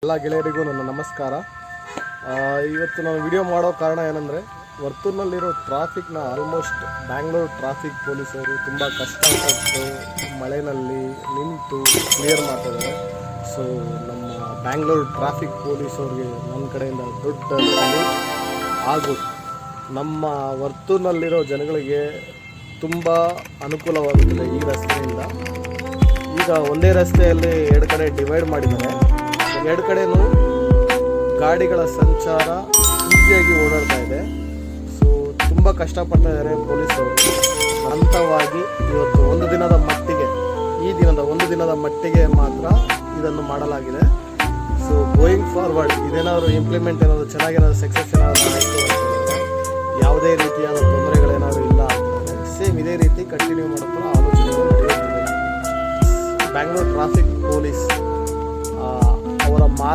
ಎಲ್ಲ ಗೆಳೆಯರಿಗೂ ನನ್ನ ನಮಸ್ಕಾರ. ಇವತ್ತು ನಾನು ವಿಡಿಯೋ ಮಾಡೋ ಕಾರಣ ಏನಂದರೆ, ವರ್ತೂರಿನಲ್ಲಿರೋ ಟ್ರಾಫಿಕ್ನ ಆಲ್ಮೋಸ್ಟ್ ಬ್ಯಾಂಗ್ಳೂರು ಟ್ರಾಫಿಕ್ ಪೊಲೀಸರು ತುಂಬ ಕಷ್ಟಪಟ್ಟು ಮಳೆಯಲ್ಲಿ ನಿಂತು ಕ್ಲಿಯರ್ ಮಾಡ್ತಿದ್ದಾರೆ. ಸೊ ನಮ್ಮ ಬ್ಯಾಂಗ್ಳೂರು ಟ್ರಾಫಿಕ್ ಪೊಲೀಸವ್ರಿಗೆ ನನ್ನ ಕಡೆಯಿಂದ ದೊಡ್ಡ ಹಾಗೂ ನಮ್ಮ ವರ್ತೂರಿನಲ್ಲಿರೋ ಜನಗಳಿಗೆ ತುಂಬ ಅನುಕೂಲವಾಗುತ್ತದೆ ಈ ರಸ್ತೆಯಿಂದ. ಈಗ ಒಂದೇ ರಸ್ತೆಯಲ್ಲಿ ಎರಡು ಕಡೆ ಡಿವೈಡ್ ಮಾಡಿದ್ದಾರೆ. ಎರಡು ಕಡೆಯೂ ಗಾಡಿಗಳ ಸಂಚಾರ ಈಸಿಯಾಗಿ ಓಡಾಡ್ತಾ ಇದೆ. ಸೊ ತುಂಬ ಕಷ್ಟಪಡ್ತಾ ಇದ್ದಾರೆ ಪೊಲೀಸರು. ಹಂತವಾಗಿ ಇವತ್ತು ಒಂದು ದಿನದ ಮಟ್ಟಿಗೆ ಮಾತ್ರ ಇದನ್ನು ಮಾಡಲಾಗಿದೆ. ಸೊ ಗೋಯಿಂಗ್ ಫಾರ್ವರ್ಡ್ ಇದೇನಾದರೂ ಇಂಪ್ಲಿಮೆಂಟ್ ಏನಾದರೂ ಚೆನ್ನಾಗೇನಾದರೂ ಸಕ್ಸಸ್ ಏನಾದರೂ ಆಯಿತು ಅಂತಂದರೆ, ಯಾವುದೇ ರೀತಿಯಾದ ತೊಂದರೆಗಳೇನಾದರೂ ಇಲ್ಲ ಅಂತಂದರೆ ಸೇಮ್ ಇದೇ ರೀತಿ ಕಂಟಿನ್ಯೂ ಮಾಡುತ್ತಾ ಆಲೋಚನೆಗಳು ನಡೆಯುತ್ತಿದೆ. Bangalore traffic police